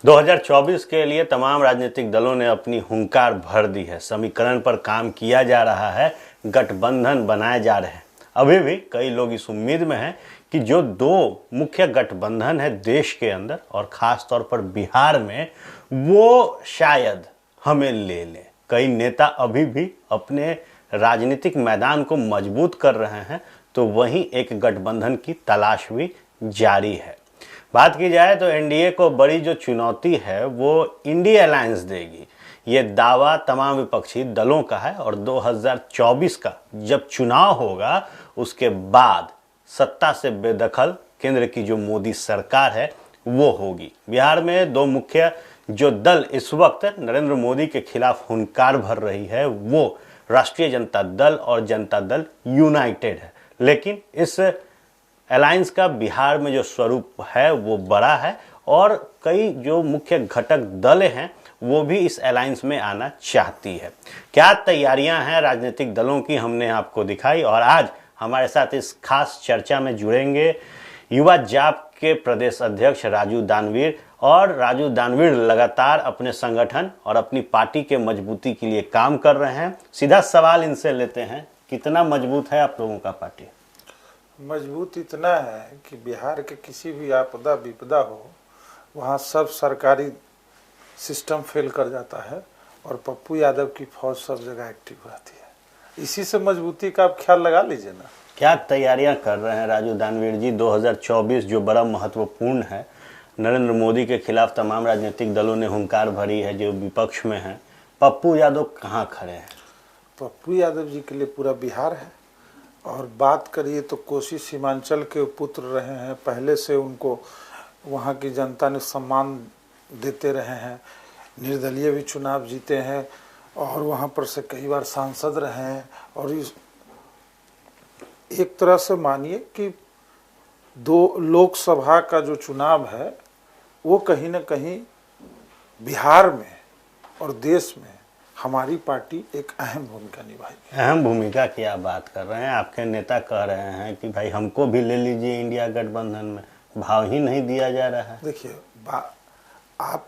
2024 के लिए तमाम राजनीतिक दलों ने अपनी हुंकार भर दी है। समीकरण पर काम किया जा रहा है, गठबंधन बनाए जा रहे हैं। अभी भी कई लोग इस उम्मीद में हैं कि जो दो मुख्य गठबंधन है देश के अंदर और खास तौर पर बिहार में, वो शायद हमें ले लें। कई नेता अभी भी अपने राजनीतिक मैदान को मजबूत कर रहे हैं, तो वहीं एक गठबंधन की तलाश भी जारी है। बात की जाए तो एनडीए को बड़ी जो चुनौती है वो इंडिया अलायंस देगी। ये दावा तमाम विपक्षी दलों का है और 2024 का जब चुनाव होगा उसके बाद सत्ता से बेदखल केंद्र की जो मोदी सरकार है वो होगी। बिहार में दो मुख्य जो दल इस वक्त नरेंद्र मोदी के खिलाफ हुंकार भर रही है वो राष्ट्रीय जनता दल और जनता दल यूनाइटेड है। लेकिन इस अलायंस का बिहार में जो स्वरूप है वो बड़ा है और कई जो मुख्य घटक दल हैं वो भी इस अलायंस में आना चाहती है। क्या तैयारियां हैं राजनीतिक दलों की, हमने आपको दिखाई। और आज हमारे साथ इस खास चर्चा में जुड़ेंगे युवा जाप के प्रदेश अध्यक्ष राजू दानवीर। और राजू दानवीर लगातार अपने संगठन और अपनी पार्टी के मजबूती के लिए काम कर रहे हैं। सीधा सवाल इनसे लेते हैं, कितना मजबूत है आप लोगों का पार्टी? मजबूत इतना है कि बिहार के किसी भी आपदा विपदा हो वहाँ सब सरकारी सिस्टम फेल कर जाता है और पप्पू यादव की फौज सब जगह एक्टिव रहती है। इसी से मजबूती का आप ख्याल लगा लीजिए ना। क्या तैयारियां कर रहे हैं राजू दानवीर जी? 2024 जो बड़ा महत्वपूर्ण है, नरेंद्र मोदी के खिलाफ तमाम राजनीतिक दलों ने हुंकार भरी है जो विपक्ष में है। पप्पू यादव कहाँ खड़े हैं? पप्पू यादव जी के लिए पूरा बिहार है। और बात करिए तो कोसी सीमांचल के पुत्र रहे हैं, पहले से उनको वहाँ की जनता ने सम्मान देते रहे हैं, निर्दलीय भी चुनाव जीते हैं और वहाँ पर से कई बार सांसद रहे हैं। और इस एक तरह से मानिए कि दो लोकसभा का जो चुनाव है वो कहीं ना कहीं बिहार में और देश में हमारी पार्टी एक अहम भूमिका निभाएगी। अहम भूमिका की आप बात कर रहे हैं, आपके नेता कह रहे हैं कि भाई हमको भी ले लीजिए इंडिया गठबंधन में, भाव ही नहीं दिया जा रहा है। देखिए आप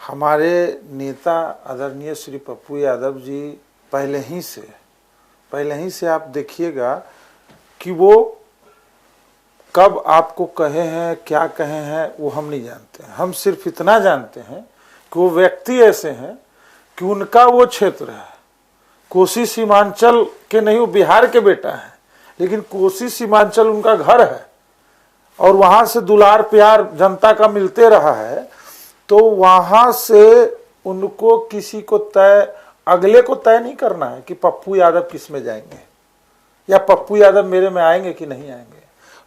हमारे नेता आदरणीय श्री पप्पू यादव जी पहले ही से आप देखिएगा कि वो कब आपको कहे हैं क्या कहे हैं वो हम नहीं जानते हैं। हम सिर्फ इतना जानते हैं कि वो व्यक्ति ऐसे हैं कि उनका वो क्षेत्र है कोसी सीमांचल के नहीं, वो बिहार के बेटा है, लेकिन कोसी सीमांचल उनका घर है और वहां से दुलार प्यार जनता का मिलते रहा है। तो वहां से उनको किसी को अगले को तय नहीं करना है कि पप्पू यादव किस में जाएंगे या पप्पू यादव मेरे में आएंगे कि नहीं आएंगे।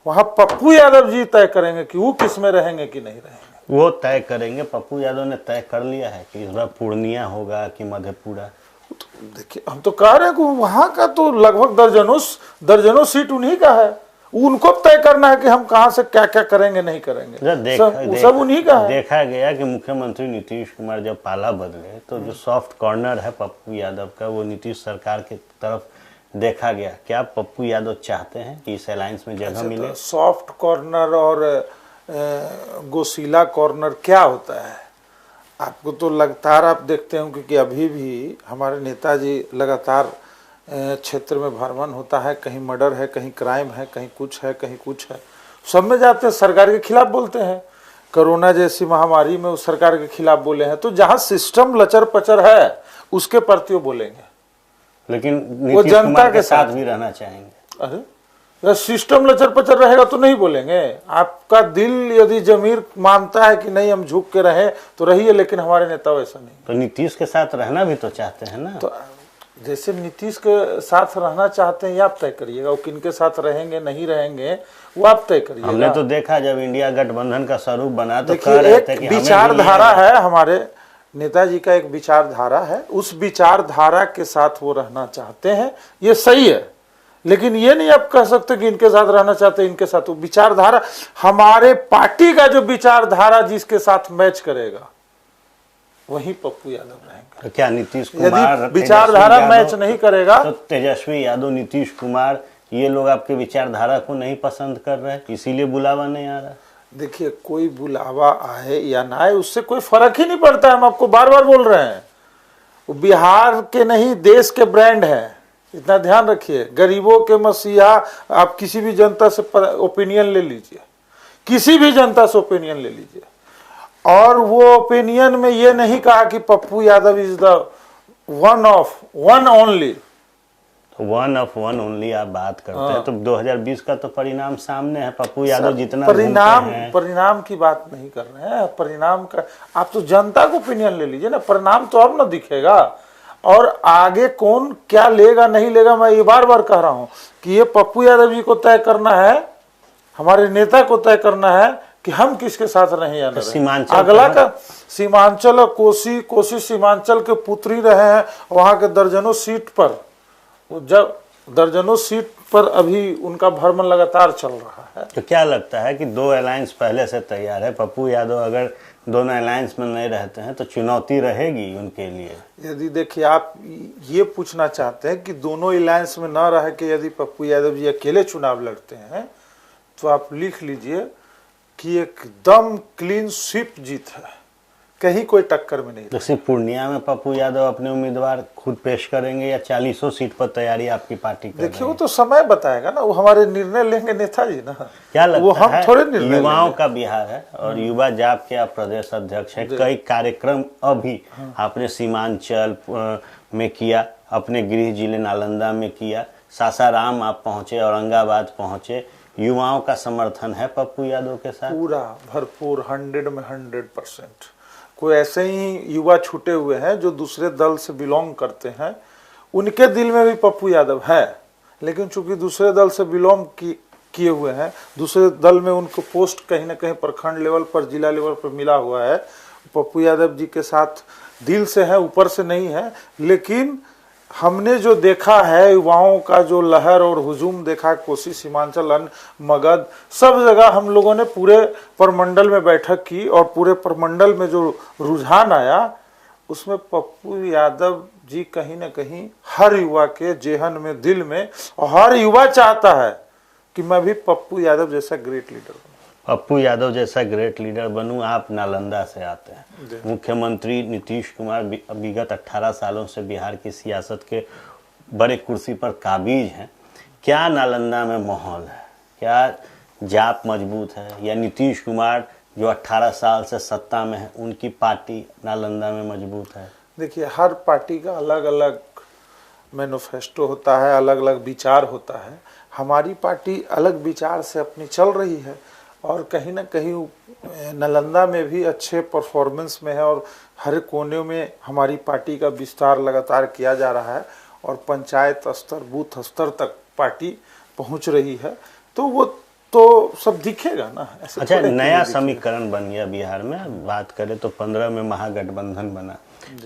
वहां पप्पू यादव जी तय करेंगे कि वो किस में रहेंगे कि नहीं रहेंगे। वो तय करेंगे। पप्पू यादव ने तय कर लिया है कि इस बार पूर्णिया होगा कि मधेपुरा। देखिए हम तो कह रहे हैं कि वहां का तो लगभग दर्जनों सीट उन्हीं का है। उनको तय करना है कि हम कहां से क्या क्या करेंगे नहीं करेंगे। सब उन्हीं का है। देखा गया कि मुख्यमंत्री नीतीश कुमार जब पाला बदले तो जो सॉफ्ट कॉर्नर है पप्पू यादव का वो नीतीश सरकार की तरफ देखा गया। क्या पप्पू यादव चाहते हैं कि इस अलायंस में जगह मिले? तो सॉफ्ट कॉर्नर और गोसीला कॉर्नर क्या होता है आपको तो लगातार आप देखते हो, क्योंकि अभी भी हमारे नेताजी लगातार क्षेत्र में भ्रमण होता है। कहीं मर्डर है, कहीं क्राइम है, कहीं कुछ है, कहीं कुछ है, सब में जाते हैं, सरकार के खिलाफ बोलते हैं। कोरोना जैसी महामारी में उस सरकार के खिलाफ बोले हैं। तो जहां सिस्टम लचर पचर है उसके प्रति वो बोलेंगे, लेकिन वो जनता के साथ भी रहना चाहेंगे। अरे सिस्टम लचर पचर रहेगा तो नहीं बोलेंगे। आपका दिल यदि जमीर मानता है कि नहीं हम झुक के रहे तो रहिए, लेकिन हमारे नेता वैसा नहीं। तो नीतीश के साथ रहना भी तो चाहते हैं ना। तो जैसे नीतीश के साथ रहना चाहते हैं ये आप तय करिएगा, वो किन के साथ रहेंगे नहीं रहेंगे वो आप तय करिएगा। हमने तो देखा जब इंडिया गठबंधन का स्वरूप बना तो एक विचारधारा है, हमारे नेताजी का एक विचारधारा है, उस विचारधारा के साथ वो रहना चाहते हैं, ये सही है। लेकिन ये नहीं आप कह सकते कि इनके साथ रहना चाहते हैं इनके साथ। वो विचारधारा हमारे पार्टी का जो विचारधारा जिसके साथ मैच करेगा वही पप्पू यादव रहेंगे। तो क्या नीतीश कुमार विचारधारा मैच नहीं करेगा तो तेजस्वी यादव, नीतीश कुमार, ये लोग आपके विचारधारा को नहीं पसंद कर रहे हैं, इसीलिए बुलावा नहीं आ रहा? देखिए, कोई बुलावा आए या ना आए उससे कोई फर्क ही नहीं पड़ता। हम आपको बार बार बोल रहे हैं, वो बिहार के नहीं देश के ब्रांड है, इतना ध्यान रखिए। गरीबों के मसीहा। आप किसी भी जनता से ओपिनियन ले लीजिए, किसी भी जनता से ओपिनियन ले लीजिए, और वो ओपिनियन में ये नहीं कहा कि Pappu Yadav is the one only. One of one only आप बात करते हैं तो 2020 का तो परिणाम सामने है। पप्पू यादव जितना परिणाम की बात नहीं कर रहे हैं। परिणाम का आप तो जनता को ओपिनियन ले लीजिए ना, परिणाम तो अब ना दिखेगा। और आगे कौन क्या लेगा नहीं लेगा, मैं ये बार बार कह रहा हूं कि ये पप्पू यादव जी को तय करना है, हमारे नेता को तय करना है कि हम किसके साथ रहें या नहीं। अगला का सीमांचल और कोसी सीमांचल के पुत्री रहे हैं, वहां के दर्जनों सीट पर, जब दर्जनों सीट पर अभी उनका भ्रमण लगातार चल रहा है। तो क्या लगता है कि दो अलायंस पहले से तैयार है? पप्पू यादव अगर दोनों अलायंस में नहीं रहते हैं तो चुनौती रहेगी उनके लिए। यदि देखिए, आप ये पूछना चाहते हैं कि दोनों अलायंस में न रह के यदि पप्पू यादव जी अकेले चुनाव लड़ते हैं तो आप लिख लीजिए कि एकदम क्लीन स्वीप जीत है, कहीं कोई टक्कर में नहीं। तो सिर्फ पूर्णिया में पप्पू यादव अपने उम्मीदवार खुद पेश करेंगे या 40 सीट पर तैयारी आपकी पार्टी कर? देखिए, वो तो समय बताएगा ना, वो हमारे निर्णय लेंगे नेताजी ना। क्या लगता वो हम है, थोड़े निर्णय युवाओं का बिहार है और युवा जाप के आप प्रदेश अध्यक्ष हैं, कई कार्यक्रम अभी आपने सीमांचल में किया, अपने गृह जिले नालंदा में किया, सासाराम आप पहुंचे, औरंगाबाद पहुंचे। युवाओं का समर्थन है पप्पू यादव के साथ? पूरा भरपूर 100 में 100%। कोई ऐसे ही युवा छूटे हुए हैं जो दूसरे दल से बिलोंग करते हैं, उनके दिल में भी पप्पू यादव है, लेकिन चूंकि दूसरे दल से बिलोंग किए हुए हैं, दूसरे दल में उनको पोस्ट कहीं ना कहीं प्रखंड लेवल पर, जिला लेवल पर मिला हुआ है। पप्पू यादव जी के साथ दिल से है, ऊपर से नहीं है। लेकिन हमने जो देखा है, युवाओं का जो लहर और हुजूम देखा, कोसी सीमांचल, मगध, सब जगह हम लोगों ने पूरे प्रमंडल में बैठक की और पूरे प्रमंडल में जो रुझान आया उसमें पप्पू यादव जी कहीं ना कहीं हर युवा के जेहन में, दिल में, और हर युवा चाहता है कि मैं भी पप्पू यादव जैसा ग्रेट लीडर बनूं। पप्पू यादव जैसा ग्रेट लीडर बनूं। आप नालंदा से आते हैं, मुख्यमंत्री नीतीश कुमार विगत 18 सालों से बिहार की सियासत के बड़े कुर्सी पर काबिज हैं। क्या नालंदा में माहौल है? क्या जाप मजबूत है, या नीतीश कुमार जो 18 साल से सत्ता में है उनकी पार्टी नालंदा में मजबूत है? देखिए, हर पार्टी का अलग अलग मैनिफेस्टो होता है, अलग अलग विचार होता है। हमारी पार्टी अलग विचार से अपनी चल रही है और कहीं ना कहीं नालंदा में भी अच्छे परफॉर्मेंस में है और हर कोने में हमारी पार्टी का विस्तार लगातार किया जा रहा है और पंचायत स्तर, बूथ स्तर तक पार्टी पहुंच रही है। तो वो तो सब दिखेगा ना। अच्छा, नया समीकरण बन गया बिहार में। बात करें तो 15 में महागठबंधन बना,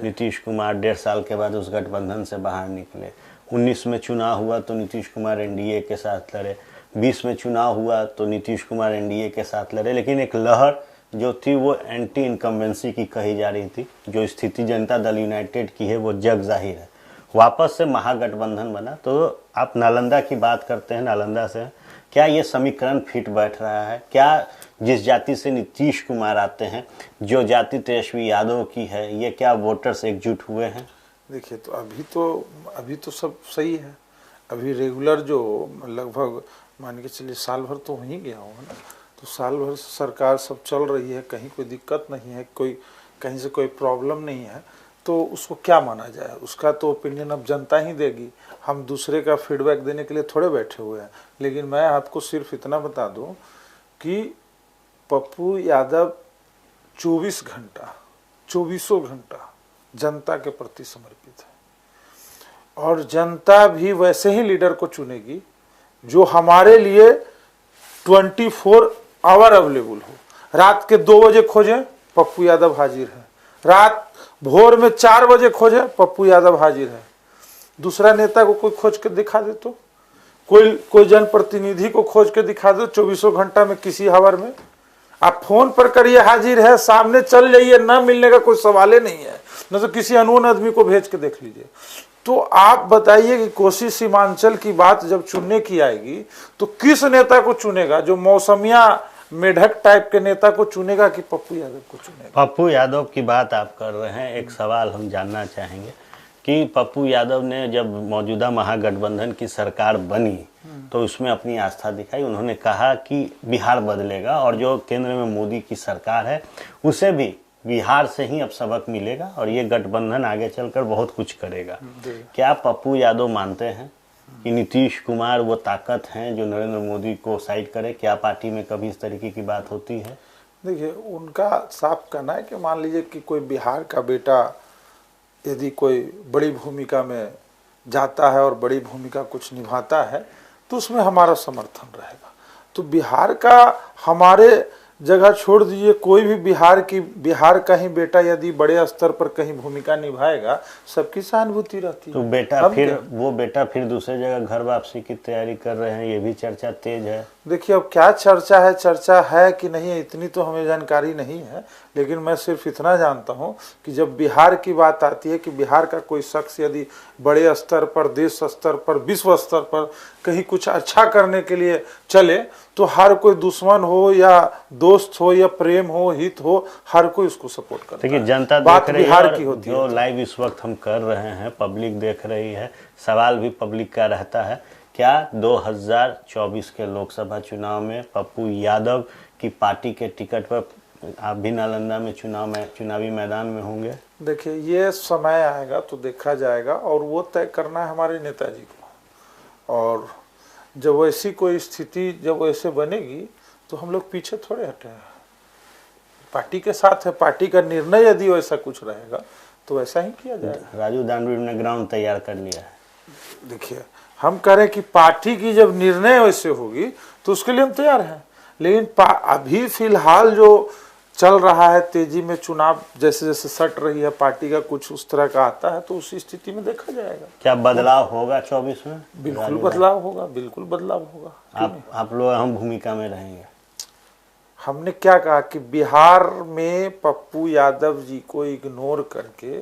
नीतीश कुमार 1.5 साल के बाद उस गठबंधन से बाहर निकले। 19 में चुनाव हुआ तो नीतीश कुमार एनडीए के साथ लड़े, 20 में चुनाव हुआ तो नीतीश कुमार एनडीए के साथ लड़े। लेकिन एक लहर जो थी वो एंटी इनकम्बेंसी की कही जा रही थी। जो स्थिति जनता दल यूनाइटेड की है वो जग जाहिर है। वापस से महागठबंधन बना। तो आप नालंदा की बात करते हैं, नालंदा से क्या ये समीकरण फिट बैठ रहा है? क्या जिस जाति से नीतीश कुमार आते हैं, जो जाति तेजस्वी यादव की है, ये क्या वोटर्स एकजुट हुए हैं? देखिए, तो अभी तो सब सही है। अभी रेगुलर जो लगभग मान के चलिए साल भर तो वहीं गया हूँ ना, तो साल भर से सरकार सब चल रही है, कहीं कोई दिक्कत नहीं है, कोई कहीं से कोई प्रॉब्लम नहीं है। तो उसको क्या माना जाए, उसका तो ओपिनियन अब जनता ही देगी। हम दूसरे का फीडबैक देने के लिए थोड़े बैठे हुए हैं। लेकिन मैं आपको सिर्फ इतना बता दूं कि पप्पू यादव 24 घंटा जनता के प्रति समर्पित है और जनता भी वैसे ही लीडर को चुनेगी जो हमारे लिए 24 आवर अवेलेबल हो। रात के 2 बजे खोजें, पप्पू यादव हाजिर है। रात भोर में 4 बजे खोजे, पप्पू यादव हाजिर है। दूसरा नेता को कोई खोज के दिखा दे, तो कोई जनप्रतिनिधि को खोज के दिखा दो 24 घंटा में किसी हावर में। आप फोन पर करिए, हाजिर है, सामने चल जाइए, ना मिलने का कोई सवाल ही नहीं है। न तो किसी अनोन आदमी को भेज के देख लीजिए। तो आप बताइए कि कोसी सीमांचल की बात जब चुनने की आएगी तो किस नेता को चुनेगा जो मौसमिया मेढक टाइप के नेता को चुनेगा कि पप्पू यादव को चुनेगा? पप्पू यादव की बात आप कर रहे हैं, एक सवाल हम जानना चाहेंगे कि पप्पू यादव ने जब मौजूदा महागठबंधन की सरकार बनी तो उसमें अपनी आस्था दिखाई। उन्होंने कहा कि बिहार बदलेगा और जो केंद्र में मोदी की सरकार है उसे भी बिहार से ही अब सबक मिलेगा और ये गठबंधन आगे चलकर बहुत कुछ करेगा। क्या पप्पू यादव मानते हैं कि नीतीश कुमार वो ताकत हैं जो नरेंद्र मोदी को साइड करे? क्या पार्टी में कभी इस तरीके की बात होती है? देखिए, उनका साफ कहना है कि मान लीजिए कि कोई बिहार का बेटा यदि कोई बड़ी भूमिका में जाता है और बड़ी भूमिका कुछ निभाता है तो उसमें हमारा समर्थन रहेगा। तो बिहार का हमारे जगह छोड़ दीजिए, कोई भी बिहार का ही बेटा यदि बड़े स्तर पर कहीं भूमिका निभाएगा सबकी सहानुभूति रहती है। तो वो बेटा फिर दूसरे जगह घर वापसी की तैयारी कर रहे हैं, ये भी चर्चा तेज है। देखिए, अब क्या चर्चा है कि नहीं है इतनी तो हमें जानकारी नहीं है, लेकिन मैं सिर्फ इतना जानता हूं कि जब बिहार की बात आती है कि बिहार का कोई शख्स यदि बड़े स्तर पर, देश स्तर पर, विश्व स्तर पर कहीं कुछ अच्छा करने के लिए चले तो हर कोई दुश्मन हो या दोस्त हो या प्रेम हो, हित हो, हर कोई उसको सपोर्ट करता है। देखिए, जनता बात देख रही बिहार है की होती जो है। लाइव इस वक्त हम कर रहे हैं, पब्लिक देख रही है, सवाल भी पब्लिक का रहता है, क्या 2024 के लोकसभा चुनाव में पप्पू यादव की पार्टी के टिकट पर आप भी नालंदा में चुनावी मैदान में होंगे? देखिए, ये समय आएगा तो देखा जाएगा और वो तय करना है हमारे नेताजी को। और जब ऐसी कोई स्थिति जब ऐसे बनेगी तो हम लोग पीछे थोड़े हटे हैं, पार्टी के साथ है। पार्टी का निर्णय यदि वैसा कुछ रहेगा तो वैसा ही किया जाएगा। राजू दानवीर ने ग्राउंड तैयार कर लिया है। देखिए, हम कह रहे हैं कि पार्टी की जब निर्णय वैसे होगी तो उसके लिए हम तैयार हैं, लेकिन अभी फिलहाल जो चल रहा है तेजी में, चुनाव जैसे जैसे सट रही है, पार्टी का कुछ उस तरह का आता है तो उस स्थिति में देखा जाएगा। क्या बदलाव होगा 24 में? बिल्कुल बदलाव होगा, बिल्कुल बदलाव होगा। आप लोग अहम भूमिका में रहेंगे। हमने क्या कहा कि बिहार में पप्पू यादव जी को इग्नोर करके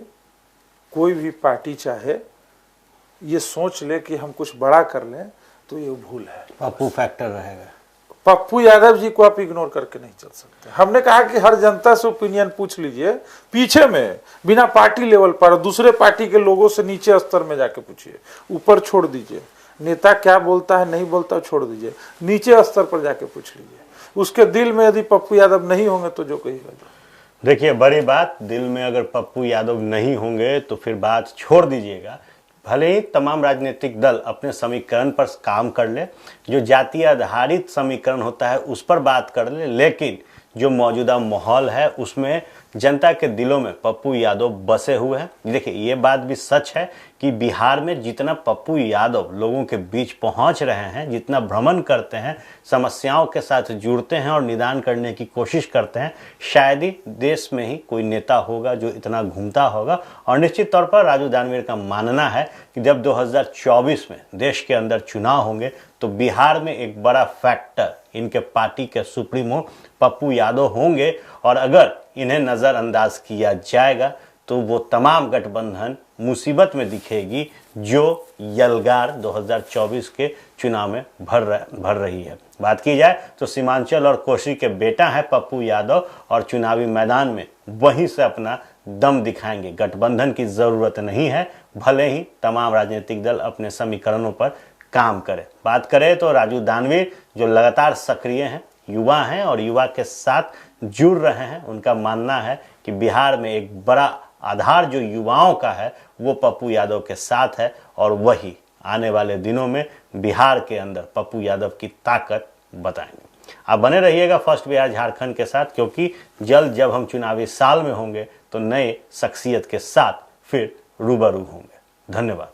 कोई भी पार्टी चाहे ये सोच ले कि हम कुछ बड़ा कर लें तो ये भूल है। पप्पू फैक्टर रहेगा। पप्पू यादव जी को आप इग्नोर करके नहीं चल सकते। हमने कहा कि हर जनता से ओपिनियन पूछ लीजिए, पीछे में बिना पार्टी लेवल पर, दूसरे पार्टी के लोगों से नीचे स्तर में जाके पूछिए, ऊपर छोड़ दीजिए, नेता क्या बोलता है नहीं बोलता छोड़ दीजिए, नीचे स्तर पर जाके पूछ लीजिए। उसके दिल में यदि पप्पू यादव नहीं होंगे तो जो कहेगा जो। देखिए, बड़ी बात, दिल में अगर पप्पू यादव नहीं होंगे तो फिर बात छोड़ दीजिएगा। भले ही तमाम राजनीतिक दल अपने समीकरण पर काम कर ले, जो जातीय आधारित समीकरण होता है उस पर बात कर ले, लेकिन जो मौजूदा माहौल है उसमें जनता के दिलों में पप्पू यादव बसे हुए हैं। देखिए, ये बात भी सच है कि बिहार में जितना पप्पू यादव लोगों के बीच पहुंच रहे हैं, जितना भ्रमण करते हैं, समस्याओं के साथ जुड़ते हैं और निदान करने की कोशिश करते हैं, शायद ही देश में ही कोई नेता होगा जो इतना घूमता होगा। और निश्चित तौर पर राजू दानवीर का मानना है कि जब 2024 में देश के अंदर चुनाव होंगे तो बिहार में एक बड़ा फैक्टर इनके पार्टी के सुप्रीमो पप्पू यादव होंगे और अगर इन्हें नज़रअंदाज किया जाएगा तो वो तमाम गठबंधन मुसीबत में दिखेगी जो यलगार 2024 के चुनाव में भर रही है। बात की जाए तो सीमांचल और कोसी के बेटा हैं पप्पू यादव और चुनावी मैदान में वहीं से अपना दम दिखाएंगे। गठबंधन की ज़रूरत नहीं है, भले ही तमाम राजनीतिक दल अपने समीकरणों पर काम करें। बात करें तो राजू दानवीर जो लगातार सक्रिय हैं, युवा हैं और युवा के साथ जुड़ रहे हैं, उनका मानना है कि बिहार में एक बड़ा आधार जो युवाओं का है वो पप्पू यादव के साथ है और वही आने वाले दिनों में बिहार के अंदर पप्पू यादव की ताकत बताएंगे। आप बने रहिएगा फर्स्ट बिहार झारखंड के साथ, क्योंकि जल्द जब हम चुनावी साल में होंगे तो नए शख्सियत के साथ फिर रूबरू होंगे। धन्यवाद।